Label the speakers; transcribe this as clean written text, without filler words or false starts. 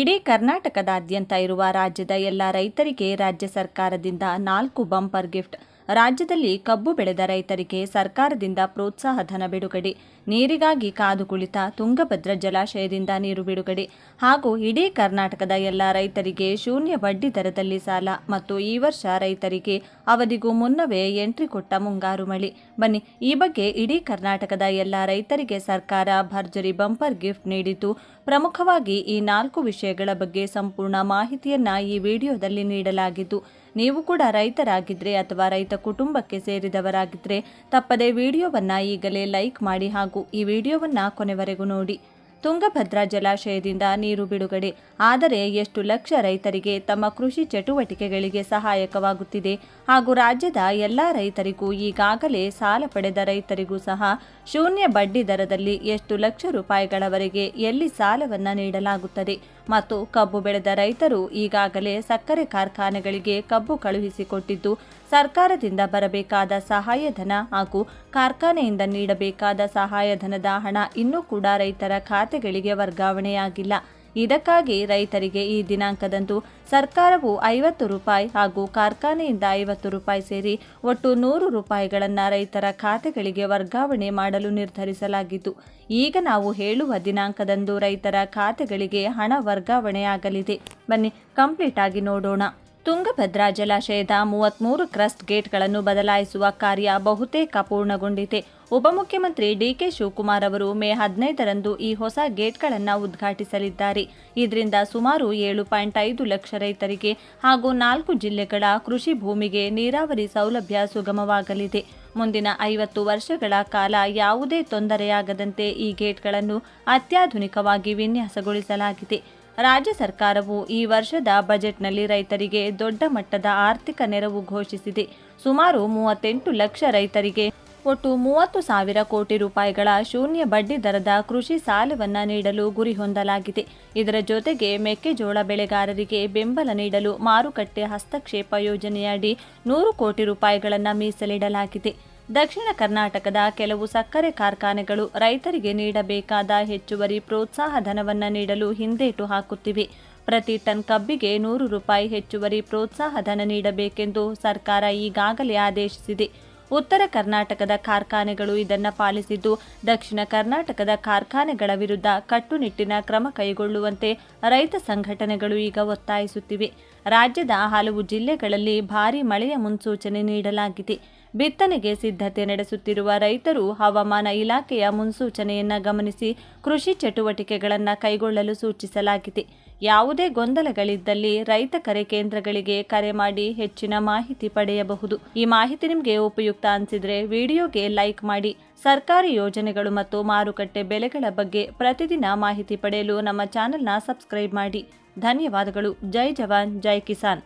Speaker 1: ಇಡೀ ಕರ್ನಾಟಕದಾದ್ಯಂತ ಇರುವ ರಾಜ್ಯದ ಎಲ್ಲ ರೈತರಿಗೆ ರಾಜ್ಯ ಸರ್ಕಾರದಿಂದ 4 ಬಂಪರ್ ಗಿಫ್ಟ್. ರಾಜ್ಯದಲ್ಲಿ ಕಬ್ಬು ಬೆಳೆದ ರೈತರಿಗೆ ಸರ್ಕಾರದಿಂದ ಪ್ರೋತ್ಸಾಹ ಧನ ಬಿಡುಗಡೆ, ನೀರಿಗಾಗಿ ಕಾದು ಕುಳಿತ ತುಂಗಭದ್ರಾ ಜಲಾಶಯದಿಂದ ನೀರು ಬಿಡುಗಡೆ ಹಾಗೂ ಇಡೀ ಕರ್ನಾಟಕದ ಎಲ್ಲ ರೈತರಿಗೆ ಶೂನ್ಯ ಬಡ್ಡಿ ದರದಲ್ಲಿ ಸಾಲ ಮತ್ತು ಈ ವರ್ಷ ರೈತರಿಗೆ ಅವಧಿಗೂ ಮುನ್ನವೇ ಎಂಟ್ರಿ ಕೊಟ್ಟ ಮುಂಗಾರು ಮಳೆ. ಬನ್ನಿ, ಈ ಬಗ್ಗೆ ಇಡೀ ಕರ್ನಾಟಕದ ಎಲ್ಲ ರೈತರಿಗೆ ಸರ್ಕಾರ ಭರ್ಜರಿ ಬಂಪರ್ ಗಿಫ್ಟ್ ನೀಡಿದ್ದು, ಪ್ರಮುಖವಾಗಿ ಈ 4 ವಿಷಯಗಳ ಬಗ್ಗೆ ಸಂಪೂರ್ಣ ಮಾಹಿತಿಯನ್ನ ಈ ವಿಡಿಯೋದಲ್ಲಿ ನೀಡಲಾಗಿದ್ದು, ನೀವು ಕೂಡ ರೈತರಾಗಿದ್ರೆ ಅಥವಾ ರೈತ ಕುಟುಂಬಕ್ಕೆ ಸೇರಿದವರಾಗಿದ್ರೆ ತಪ್ಪದೆ ವಿಡಿಯೋವನ್ನ ಈಗಲೇ ಲೈಕ್ ಮಾಡಿ ಹಾಗೂ ಈ ವಿಡಿಯೋವನ್ನ ಕೊನೆವರೆಗೂ ನೋಡಿ. ತುಂಗಭದ್ರಾ ಜಲಾಶಯದಿಂದ ನೀರು ಬಿಡುಗಡೆ ಆದರೆ ಎಷ್ಟು ಲಕ್ಷ ರೈತರಿಗೆ ತಮ್ಮ ಕೃಷಿ ಚಟುವಟಿಕೆಗಳಿಗೆ ಸಹಾಯಕವಾಗುತ್ತಿದೆ ಹಾಗೂ ರಾಜ್ಯದ ಎಲ್ಲ ರೈತರಿಗೂ ಈಗಾಗಲೇ ಸಾಲ ಪಡೆದ ರೈತರಿಗೂ ಸಹ ಶೂನ್ಯ ಬಡ್ಡಿ ದರದಲ್ಲಿ ಎಷ್ಟು ಲಕ್ಷ ರೂಪಾಯಿಗಳವರೆಗೆ ಎಲ್ಲಿ ಸಾಲವನ್ನು ನೀಡಲಾಗುತ್ತದೆ ಮತ್ತು ಕಬ್ಬು ಬೆಳೆದ ರೈತರು ಈಗಾಗಲೇ ಸಕ್ಕರೆ ಕಾರ್ಖಾನೆಗಳಿಗೆ ಕಬ್ಬು ಕಳುಹಿಸಿಕೊಟ್ಟಿದ್ದು, ಸರ್ಕಾರದಿಂದ ಬರಬೇಕಾದ ಸಹಾಯಧನ ಹಾಗೂ ಕಾರ್ಖಾನೆಯಿಂದ ನೀಡಬೇಕಾದ ಸಹಾಯಧನದ ಹಣ ಇನ್ನೂ ಕೂಡ ರೈತರ ಖಾತೆಗಳಿಗೆ ವರ್ಗಾವಣೆಯಾಗಿಲ್ಲ. ಇದಕ್ಕಾಗಿ ರೈತರಿಗೆ ಈ ದಿನಾಂಕದಂದು ಸರ್ಕಾರವು 50 ರೂಪಾಯಿ ಹಾಗೂ ಕಾರ್ಖಾನೆಯಿಂದ 50 ರೂಪಾಯಿ ಸೇರಿ ಒಟ್ಟು 100 ರೂಪಾಯಿಗಳನ್ನು ರೈತರ ಖಾತೆಗಳಿಗೆ ವರ್ಗಾವಣೆ ಮಾಡಲು ನಿರ್ಧರಿಸಲಾಗಿದ್ದು, ಈಗ ನಾವು ಹೇಳುವ ದಿನಾಂಕದಂದು ರೈತರ ಖಾತೆಗಳಿಗೆ ಹಣ ವರ್ಗಾವಣೆಯಾಗಲಿದೆ. ಬನ್ನಿ ಕಂಪ್ಲೀಟ್ ಆಗಿ ನೋಡೋಣ. ತುಂಗಭದ್ರಾ ಜಲಾಶಯದ 33 ಕ್ರಸ್ಟ್ ಗೇಟ್ಗಳನ್ನು ಬದಲಾಯಿಸುವ ಕಾರ್ಯ ಬಹುತೇಕ ಪೂರ್ಣಗೊಂಡಿದೆ. ಉಪಮುಖ್ಯಮಂತ್ರಿ ಡಿಕೆ ಶಿವಕುಮಾರ್ ಅವರು ಮೇ 15ರಂದು ಈ ಹೊಸ ಗೇಟ್ಗಳನ್ನು ಉದ್ಘಾಟಿಸಲಿದ್ದಾರೆ. ಇದರಿಂದ ಸುಮಾರು 7.5 ಲಕ್ಷ ರೈತರಿಗೆ ಹಾಗೂ 4 ಜಿಲ್ಲೆಗಳ ಕೃಷಿ ಭೂಮಿಗೆ ನೀರಾವರಿ ಸೌಲಭ್ಯ ಸುಗಮವಾಗಲಿದೆ. ಮುಂದಿನ 50 ವರ್ಷಗಳ ಕಾಲ ಯಾವುದೇ ತೊಂದರೆಯಾಗದಂತೆ ಈ ಗೇಟ್ಗಳನ್ನು ಅತ್ಯಾಧುನಿಕವಾಗಿ ವಿನ್ಯಾಸಗೊಳಿಸಲಾಗಿದೆ. ರಾಜ್ಯ ಸರ್ಕಾರವು ಈ ವರ್ಷದ ಬಜೆಟ್ನಲ್ಲಿ ರೈತರಿಗೆ ದೊಡ್ಡ ಮಟ್ಟದ ಆರ್ಥಿಕ ನೆರವು ಘೋಷಿಸಿದೆ. ಸುಮಾರು 38 ಲಕ್ಷ ರೈತರಿಗೆ ಒಟ್ಟು 30,000 ಕೋಟಿ ರೂಪಾಯಿಗಳ ಶೂನ್ಯ ಬಡ್ಡಿ ದರದ ಕೃಷಿ ಸಾಲವನ್ನು ನೀಡಲು ಗುರಿ ಹೊಂದಲಾಗಿದೆ. ಇದರ ಜೊತೆಗೆ ಮೆಕ್ಕೆಜೋಳ ಬೆಳೆಗಾರರಿಗೆ ಬೆಂಬಲ ನೀಡಲು ಮಾರುಕಟ್ಟೆ ಹಸ್ತಕ್ಷೇಪ ಯೋಜನೆಯಡಿ 100 ಕೋಟಿ ರೂಪಾಯಿಗಳನ್ನು ಮೀಸಲಿಡಲಾಗಿದೆ. ದಕ್ಷಿಣ ಕರ್ನಾಟಕದ ಕೆಲವು ಸಕ್ಕರೆ ಕಾರ್ಖಾನೆಗಳು ರೈತರಿಗೆ ನೀಡಬೇಕಾದ ಹೆಚ್ಚುವರಿ ಪ್ರೋತ್ಸಾಹ ಧನವನ್ನು ನೀಡಲು ಹಿಂದೇಟು ಹಾಕುತ್ತಿವೆ. ಪ್ರತಿ ಟನ್ ಕಬ್ಬಿಗೆ 100 ರೂಪಾಯಿ ಹೆಚ್ಚುವರಿ ಪ್ರೋತ್ಸಾಹ ಧನ ನೀಡಬೇಕೆಂದು ಸರ್ಕಾರ ಈಗಾಗಲೇ ಆದೇಶಿಸಿದೆ. ಉತ್ತರ ಕರ್ನಾಟಕದ ಕಾರ್ಖಾನೆಗಳು ಇದನ್ನು ಪಾಲಿಸಿದ್ದು, ದಕ್ಷಿಣ ಕರ್ನಾಟಕದ ಕಾರ್ಖಾನೆಗಳ ವಿರುದ್ಧ ಕಟ್ಟುನಿಟ್ಟಿನ ಕ್ರಮ ಕೈಗೊಳ್ಳುವಂತೆ ರೈತ ಸಂಘಟನೆಗಳು ಈಗ ಒತ್ತಾಯಿಸುತ್ತಿವೆ. ರಾಜ್ಯದ ಹಲವು ಜಿಲ್ಲೆಗಳಲ್ಲಿ ಭಾರೀ ಮಳೆಯ ಮುನ್ಸೂಚನೆ ನೀಡಲಾಗಿದೆ. ಬಿತ್ತನೆಗೆ ಸಿದ್ಧತೆ ನಡೆಸುತ್ತಿರುವ ರೈತರು ಹವಾಮಾನ ಇಲಾಖೆಯ ಮುನ್ಸೂಚನೆಯನ್ನು ಗಮನಿಸಿ ಕೃಷಿ ಚಟುವಟಿಕೆಗಳನ್ನು ಕೈಗೊಳ್ಳಲು ಸೂಚಿಸಲಾಗಿದೆ. ಯಾವುದೇ ಗೊಂದಲಗಳಿದ್ದಲ್ಲಿ ರೈತ ಕರೆ ಕೇಂದ್ರಗಳಿಗೆ ಕರೆ ಮಾಡಿ ಹೆಚ್ಚಿನ ಮಾಹಿತಿ ಪಡೆಯಬಹುದು. ಈ ಮಾಹಿತಿ ನಿಮಗೆ ಉಪಯುಕ್ತ ಅನಿಸಿದರೆ ವಿಡಿಯೋಗೆ ಲೈಕ್ ಮಾಡಿ. ಸರ್ಕಾರಿ ಯೋಜನೆಗಳು ಮತ್ತು ಮಾರುಕಟ್ಟೆ ಬೆಲೆಗಳ ಬಗ್ಗೆ ಪ್ರತಿದಿನ ಮಾಹಿತಿ ಪಡೆಯಲು ನಮ್ಮ ಚಾನೆಲ್ನ ಸಬ್ಸ್ಕ್ರೈಬ್ ಮಾಡಿ. ಧನ್ಯವಾದಗಳು. ಜೈ ಜವಾನ್, ಜೈ ಕಿಸಾನ್.